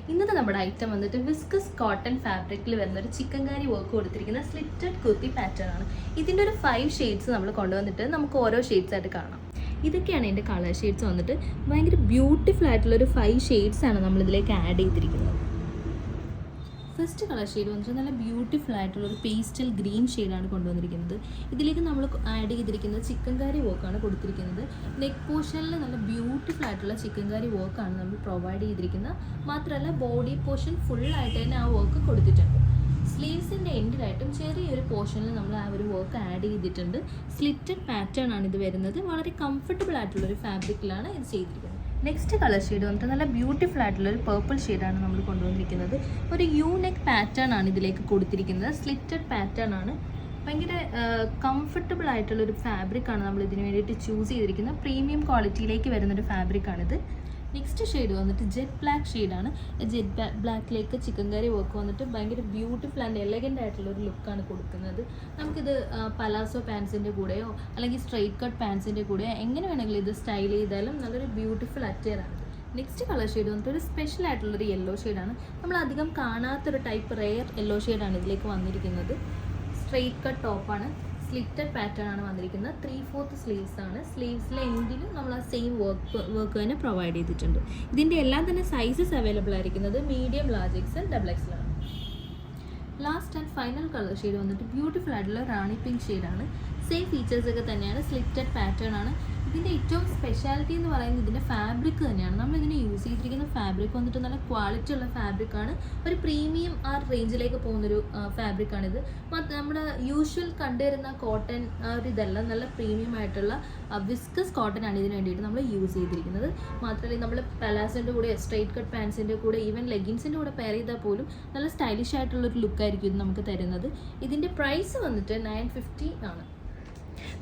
ഇന്നത്തെ നമ്മുടെ ഐറ്റം വന്നിട്ട് വിസ്കസ് കോട്ടൺ ഫാബ്രിക്കിൽ വരുന്ന ഒരു ചിക്കൻകാരി വർക്ക് കൊടുത്തിരിക്കുന്ന സ്ലിറ്റഡ് കുർത്തി പാറ്റേൺ ആണ്. ഇതിൻ്റെ ഒരു 5 ഷെയ്ഡ്സ് നമ്മൾ കൊണ്ടുവന്നിട്ട് നമുക്ക് ഓരോ ഷെയ്ഡ്സ് ആയിട്ട് കാണാം. ഇതൊക്കെയാണ് ഇതിൻ്റെ കളർ ഷെയ്ഡ്സ് വന്നിട്ട്. ഭയങ്കര ബ്യൂട്ടിഫുൾ ആയിട്ടുള്ളൊരു 5 ഷെയ്ഡ്സ് ആണ് നമ്മളിതിലേക്ക് ആഡ് ചെയ്തിരിക്കുന്നത്. ഫസ്റ്റ് കളർ ഷെയ്ഡ് വന്നിട്ട് നല്ല ബ്യൂട്ടിഫുൾ ആയിട്ടുള്ളൊരു പേസ്റ്റൽ ഗ്രീൻ ഷെയ്ഡാണ് കൊണ്ടുവന്നിരിക്കുന്നത്. ഇതിലേക്ക് നമ്മൾ ആഡ് ചെയ്തിരിക്കുന്നത് ചിക്കൻകാരി വർക്കാണ് കൊടുത്തിരിക്കുന്നത്. നെക്ക് പോർഷനിൽ നല്ല ബ്യൂട്ടിഫുൾ ആയിട്ടുള്ള ചിക്കൻകാരി വർക്കാണ് നമ്മൾ പ്രൊവൈഡ് ചെയ്തിരിക്കുന്നത്. മാത്രമല്ല ബോഡി പോർഷൻ ഫുള്ളായിട്ട് തന്നെ ആ വർക്ക് കൊടുത്തിട്ടുണ്ട്. സ്ലീവ്സിൻ്റെ എൻഡിലായിട്ടും ചെറിയൊരു പോർഷനിൽ നമ്മൾ ആ ഒരു വർക്ക് ആഡ് ചെയ്തിട്ടുണ്ട്. സ്ലിറ്റഡ് പാറ്റേൺ ആണ് ഇത് വരുന്നത്. വളരെ കംഫർട്ടബിൾ ആയിട്ടുള്ളൊരു ഫാബ്രിക്കിലാണ് ഇത് ചെയ്തിരിക്കുന്നത്. നെക്സ്റ്റ് കളർ ഷെയ്ഡ് വന്നിട്ട് നല്ല ബ്യൂട്ടിഫുൾ ആയിട്ടുള്ളൊരു പേർപ്പിൾ ഷെയ്ഡാണ് നമ്മൾ കൊണ്ടുവന്നിരിക്കുന്നത്. ഒരു യു നെക്ക് പാറ്റേൺ ആണ് ഇതിലേക്ക് കൊടുത്തിരിക്കുന്നത്. സ്ലിറ്റഡ് പാറ്റേൺ ആണ്. ഭയങ്കര കംഫർട്ടബിൾ ആയിട്ടുള്ളൊരു ഫാബ്രിക്കാണ് നമ്മൾ ഇതിന് വേണ്ടിയിട്ട് ചൂസ് ചെയ്തിരിക്കുന്നത്. പ്രീമിയം ക്വാളിറ്റിയിലേക്ക് വരുന്നൊരു ഫാബ്രിക്കാണിത്. നെക്സ്റ്റ് ഷെയ്ഡ് വന്നിട്ട് ജെറ്റ് ബ്ലാക്ക് ഷെയ്ഡാണ്. ജെറ്റ് ബ്ലാക്കിലേക്ക് ചിക്കൻകാരി വർക്ക് വന്നിട്ട് ഭയങ്കര ബ്യൂട്ടിഫുൾ ആൻഡ് എലഗൻ്റ് ആയിട്ടുള്ളൊരു ലുക്കാണ് കൊടുക്കുന്നത്. നമുക്കിത് പലാസോ പാൻസിൻ്റെ കൂടെയോ അല്ലെങ്കിൽ സ്ട്രെയിറ്റ് കട്ട് പാൻസിൻ്റെ കൂടെയോ എങ്ങനെ വേണമെങ്കിലും ഇത് സ്റ്റൈൽ ചെയ്താലും നല്ലൊരു ബ്യൂട്ടിഫുൾ അറ്റയറാണ്. നെക്സ്റ്റ് കളർ ഷെയ്ഡ് വന്നിട്ട് ഒരു സ്പെഷ്യൽ ആയിട്ടുള്ളൊരു യെല്ലോ ഷെയ്ഡാണ്. നമ്മൾ അധികം കാണാത്തൊരു ടൈപ്പ് റെയർ യെല്ലോ ഷെയ്ഡാണ് ഇതിലേക്ക് വന്നിരിക്കുന്നത്. സ്ട്രെയിറ്റ് കട്ട് ടോപ്പാണ്. സ്ലിറ്റഡ് പാറ്റേൺ ആണ് വന്നിരിക്കുന്നത്. 3/4 സ്ലീവ്സ് ആണ്. സ്ലീവ്സിലെ എൻഡിലും നമ്മൾ ആ സെയിം വർക്ക് തന്നെ പ്രൊവൈഡ് ചെയ്തിട്ടുണ്ട്. ഇതിൻ്റെ എല്ലാം തന്നെ സൈസസ് അവൈലബിൾ ആയിരിക്കുന്നത് medium, large XL, double XL ആണ്. Last and final colour shade വന്നിട്ട് ബ്യൂട്ടിഫുൾ ആയിട്ടുള്ള റാണി പിങ്ക് ഷെയ്ഡാണ്. സെയിം ഫീച്ചേഴ്സ് ഒക്കെ തന്നെയാണ്. സ്ലിറ്റഡ് പാറ്റേൺ ആണ്. ഇതിൻ്റെ ഏറ്റവും സ്പെഷ്യാലിറ്റി എന്ന് പറയുന്നത് ഇതിൻ്റെ ഫാബ്രിക് തന്നെയാണ്. നമ്മളിതിന് യൂസ് ചെയ്തിരിക്കുന്ന ഫാബ്രിക് വന്നിട്ട് നല്ല ക്വാളിറ്റി ഉള്ള ഫാബ്രിക്കാണ്. ഒരു പ്രീമിയം ആ റേഞ്ചിലേക്ക് പോകുന്നൊരു ഫാബ്രിക്കാണിത്. നമ്മുടെ യൂഷ്വൽ കണ്ടുവരുന്ന കോട്ടൺ ആ ഒരു ഇതല്ല, നല്ല പ്രീമിയം ആയിട്ടുള്ള വിസ്കസ് കോട്ടൺ ആണ് ഇതിന് വേണ്ടിയിട്ട് നമ്മൾ യൂസ് ചെയ്തിരിക്കുന്നത്. മാത്രമല്ല നമ്മൾ പലാസോൻ്റെ കൂടെ, സ്ട്രെയിറ്റ് കട്ട് പാൻസിൻ്റെ കൂടെ, ഈവൻ ലെഗിൻസിൻ്റെ കൂടെ പെയർ ചെയ്താൽ പോലും നല്ല സ്റ്റൈലിഷ് ആയിട്ടുള്ളൊരു ലുക്കായിരിക്കും ഇത് നമുക്ക് തരുന്നത്. ഇതിൻ്റെ പ്രൈസ് വന്നിട്ട് 950 ആണ്.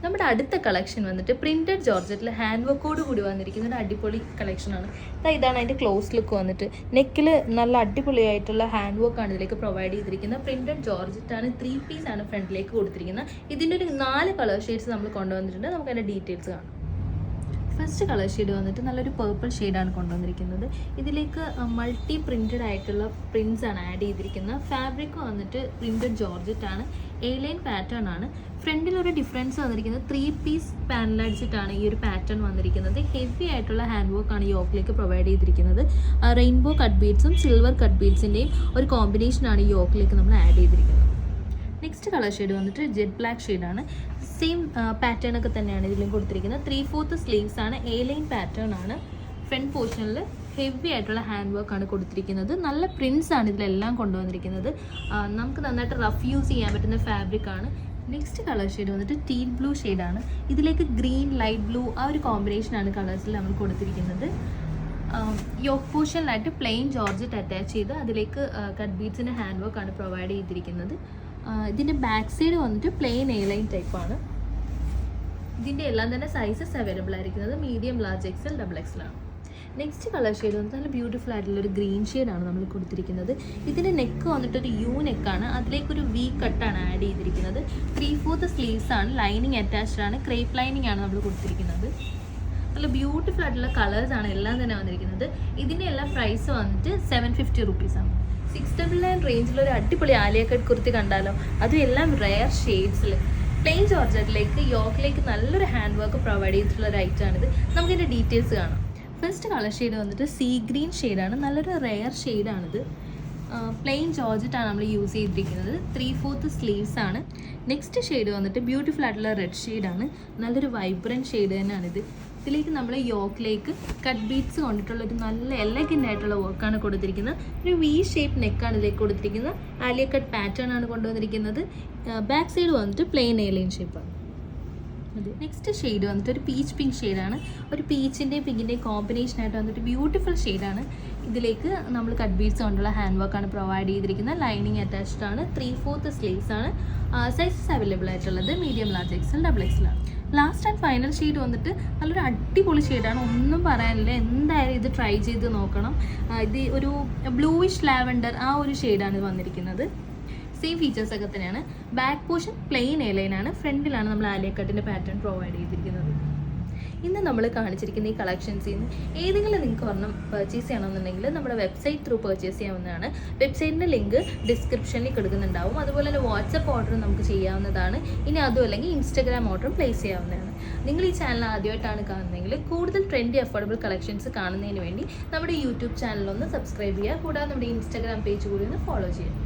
നമ്മുടെ അടുത്ത കളക്ഷൻ വന്നിട്ട് പ്രിൻറ്റഡ് ജോർജറ്റിൽ ഹാൻഡ് വർക്കോട് കൂടി വന്നിരിക്കുന്ന ഒരു അടിപൊളി കളക്ഷനാണ്. ഇതാണ് അതിൻ്റെ ക്ലോസ് ലുക്ക് വന്നിട്ട്. നെക്കിൽ നല്ല അടിപൊളിയായിട്ടുള്ള ഹാൻഡ് വർക്കാണ് ഇതിലേക്ക് പ്രൊവൈഡ് ചെയ്തിരിക്കുന്നത്. പ്രിൻറ്റഡ് ജോർജറ്റാണ്. 3 പീസ് ആണ് ഫ്രണ്ടിലേക്ക് കൊടുത്തിരിക്കുന്നത്. ഇതിൻ്റെ ഒരു 4 കളർ ഷെയ്ഡ്സ് നമ്മൾ കൊണ്ടുവന്നിട്ടുണ്ട്. നമുക്ക് അതിൻ്റെ ഡീറ്റെയിൽസ് കാണാം. ഫസ്റ്റ് കളർ ഷെയ്ഡ് വന്നിട്ട് നല്ലൊരു പേർപ്പിൾ ഷെയ്ഡാണ് കൊണ്ടുവന്നിരിക്കുന്നത്. ഇതിലേക്ക് മൾട്ടി പ്രിൻറ്റഡ് ആയിട്ടുള്ള പ്രിൻറ്റ്സ് ആണ് ആഡ് ചെയ്തിരിക്കുന്നത്. ഫാബ്രിക് വന്നിട്ട് പ്രിൻറ്റഡ് ജോർജറ്റ് ആണ്. A-line പാറ്റേൺ ആണ്. ഫ്രണ്ടിലൊരു ഡിഫറൻസ് വന്നിരിക്കുന്നത് 3 പീസ് പാനൽ അടിച്ചിട്ടാണ് ഈ ഒരു പാറ്റേൺ വന്നിരിക്കുന്നത്. ഹെവി ആയിട്ടുള്ള ഹാൻഡ് വർക്കാണ് യോക്കിലേക്ക് പ്രൊവൈഡ് ചെയ്തിരിക്കുന്നത്. റെയിൻബോ കട്ട് ബീഡ്സും സിൽവർ കട്ട് ബീഡ്സിൻ്റെയും ഒരു കോമ്പിനേഷനാണ് ഈ യോക്കിലേക്ക് നമ്മൾ ആഡ് ചെയ്തിരിക്കുന്നത്. നെക്സ്റ്റ് കളർ ഷെയ്ഡ് വന്നിട്ട് ജെറ്റ് ബ്ലാക്ക് ഷെയ്ഡാണ്. സെയിം പാറ്റേൺ ഒക്കെ തന്നെയാണ് ഇതിലും കൊടുത്തിരിക്കുന്നത്. 3/4 സ്ലീവ്സ് ആണ്. A-line പാറ്റേൺ ആണ്. ഫ്രണ്ട് പോർഷനിൽ ഹെവി ആയിട്ടുള്ള ഹാൻഡ് വർക്കാണ് കൊടുത്തിരിക്കുന്നത്. നല്ല പ്രിൻറ്റ്സ് ആണ് ഇതിലെല്ലാം കൊണ്ടുവന്നിരിക്കുന്നത്. നമുക്ക് നന്നായിട്ട് റഫ് യൂസ് ചെയ്യാൻ പറ്റുന്ന ഫാബ്രിക്കാണ്. നെക്സ്റ്റ് കളർ ഷെയ്ഡ് വന്നിട്ട് ടീൽ ബ്ലൂ ഷെയ്ഡാണ്. ഇതിലേക്ക് ഗ്രീൻ, ലൈറ്റ് ബ്ലൂ ആ ഒരു കോമ്പിനേഷനാണ് കളേഴ്സിൽ നമ്മൾ കൊടുത്തിരിക്കുന്നത്. യോക്ക് പോർഷനിലായിട്ട് പ്ലെയിൻ ജോർജറ്റ് അറ്റാച്ച് ചെയ്ത് അതിലേക്ക് കട്ട് ബീഡ്സിൻ്റെ ഹാൻഡ് വർക്കാണ് പ്രൊവൈഡ് ചെയ്തിരിക്കുന്നത്. ഇതിൻ്റെ ബാക്ക് സൈഡ് വന്നിട്ട് പ്ലെയിൻ A-line ടൈപ്പാണ്. ഇതിൻ്റെ എല്ലാം തന്നെ സൈസസ് അവൈലബിൾ ആയിരിക്കുന്നത് medium, large XL, double XL ആണ്. നെക്സ്റ്റ് കളർ ഷെയ്ഡ് വന്നിട്ട് നല്ല ബ്യൂട്ടിഫുൾ ആയിട്ടുള്ളൊരു ഗ്രീൻ ഷെയ്ഡാണ് നമ്മൾ കൊടുത്തിരിക്കുന്നത്. ഇതിൻ്റെ നെക്ക് വന്നിട്ടൊരു യു നെക്കാണ്. അതിലേക്കൊരു വി കട്ടാണ് ആഡ് ചെയ്തിരിക്കുന്നത്. 3/4 സ്ലീവ്സ് ആണ്. ലൈനിങ് അറ്റാച്ച്ഡ് ആണ്. ക്രേപ്പ് ലൈനിങ് ആണ് നമ്മൾ കൊടുത്തിരിക്കുന്നത്. നല്ല ബ്യൂട്ടിഫുൾ ആയിട്ടുള്ള കളേഴ്സാണ് എല്ലാം തന്നെ വന്നിരിക്കുന്നത്. ഇതിൻ്റെ എല്ലാം പ്രൈസ് വന്നിട്ട് 750 റുപ്പീസാണ്. 699 റേഞ്ചിലൊരു അടിപൊളി ആലിയ കട്ട് കുർത്തി കണ്ടാലോ. അതും എല്ലാം റെയർ ഷെയ്ഡ്സിൽ പ്ലെയിൻ ജോർജറ്റിലേക്ക് യോക്കിലേക്ക് നല്ലൊരു ഹാൻഡ് വർക്ക് പ്രൊവൈഡ് ചെയ്തിട്ടുള്ള ഒരു ഐറ്റമാണിത്. നമുക്കിതിൻ്റെ ഡീറ്റെയിൽസ് കാണാം. ഫസ്റ്റ് കളർ ഷെയ്ഡ് വന്നിട്ട് സീ ഗ്രീൻ ഷെയ്ഡാണ്. നല്ലൊരു റെയർ ഷെയ്ഡാണിത്. പ്ലെയിൻ ജോർജറ്റാണ് നമ്മൾ യൂസ് ചെയ്തിരിക്കുന്നത്. 3/4 സ്ലീവ്സ് ആണ്. നെക്സ്റ്റ് ഷെയ്ഡ് വന്നിട്ട് ബ്യൂട്ടിഫുൾ ആയിട്ടുള്ള റെഡ് ഷെയ്ഡാണ്. നല്ലൊരു വൈബ്രൻറ്റ് ഷെയ്ഡ് തന്നെയാണിത്. ഇതിലേക്ക് നമ്മൾ യോക്കിലേക്ക് കട്ട് ബീഡ്സ് കൊണ്ടിട്ടുള്ള ഒരു നല്ല എലഗൻ്റ് ആയിട്ടുള്ള വർക്കാണ് കൊടുത്തിരിക്കുന്നത്. ഒരു വി ഷേപ്പ് നെക്കാണ് ഇതിലേക്ക് കൊടുത്തിരിക്കുന്നത്. ആലിയ കട്ട് പാറ്റേൺ ആണ് കൊണ്ടുവന്നിരിക്കുന്നത്. ബാക്ക് സൈഡ് വന്നിട്ട് പ്ലെയിൻ A-line ഷേപ്പാണ്. അതെ. നെക്സ്റ്റ് ഷെയ്ഡ് വന്നിട്ട് ഒരു പീച്ച് പിങ്ക് ഷെയ്ഡാണ്. ഒരു പീച്ചിൻ്റെയും പിങ്കിൻ്റെയും കോമ്പിനേഷനായിട്ട് വന്നിട്ട് ബ്യൂട്ടിഫുൾ ഷെയ്ഡാണ്. ഇതിലേക്ക് നമ്മൾ കട്ട് ബീഡ്സ് കൊണ്ടുള്ള ഹാൻഡ് വർക്കാണ് പ്രൊവൈഡ് ചെയ്തിരിക്കുന്നത്. ലൈനിങ് അറ്റാച്ച്ഡ് ആണ്. 3/4 സ്ലീവ്സ് ആണ്. സൈസസ് അവൈലബിൾ ആയിട്ടുള്ളത് medium, large XL, double XL ആണ്. ലാസ്റ്റ് ആൻഡ് ഫൈനൽ ഷെയ്ഡ് വന്നിട്ട് നല്ലൊരു അടിപൊളി ഷെയ്ഡാണ്. ഒന്നും പറയാനില്ല. എന്തായാലും ഇത് ട്രൈ ചെയ്ത് നോക്കണം. ഇത് ഒരു ബ്ലൂയിഷ് ലാവൻഡർ ആ ഒരു ഷെയ്ഡാണ് വന്നിരിക്കുന്നത്. സെയിം ഫീച്ചേഴ്സ് ഒക്കെ തന്നെയാണ്. ബാക്ക് പോർഷൻ പ്ലെയിൻ A-line ആണ്. ഫ്രണ്ടിലാണ് നമ്മൾ ആലിയ കട്ടിൻ്റെ പാറ്റേൺ പ്രൊവൈഡ് ചെയ്തിരിക്കുന്നത്. ഇന്ന് നമ്മൾ കാണിച്ചിരിക്കുന്ന ഈ കളക്ഷൻസിൽ നിന്ന് ഏതെങ്കിലും നിങ്ങൾക്ക് ഒരെണ്ണം പർച്ചേസ് ചെയ്യണമെന്നുണ്ടെങ്കിൽ നമ്മുടെ വെബ്സൈറ്റ് ത്രൂ പർച്ചേസ് ചെയ്യാവുന്നതാണ്. വെബ്സൈറ്റിൻ്റെ ലിങ്ക് ഡിസ്ക്രിപ്ഷനിൽ കൊടുക്കുന്നുണ്ടാവും. അതുപോലെ തന്നെ വാട്സപ്പ് ഓർഡർ നമുക്ക് ചെയ്യാവുന്നതാണ്. ഇനി അതും അല്ലെങ്കിൽ ഇൻസ്റ്റാഗ്രാം ഓർഡറും പ്ലേസ് ചെയ്യാവുന്നതാണ്. നിങ്ങൾ ഈ ചാനൽ ആദ്യമായിട്ടാണ് കാണുന്നതെങ്കിൽ കൂടുതൽ ട്രെൻഡി അഫോർഡബിൾ കളക്ഷൻസ് കാണുന്നതിന് വേണ്ടി നമ്മുടെ യൂട്യൂബ് ചാനലൊന്ന് സബ്സ്ക്രൈബ് ചെയ്യുക. കൂടാതെ നമ്മുടെ ഇൻസ്റ്റാഗ്രാം പേജ് കൂടി ഒന്ന് ഫോളോ ചെയ്യുക.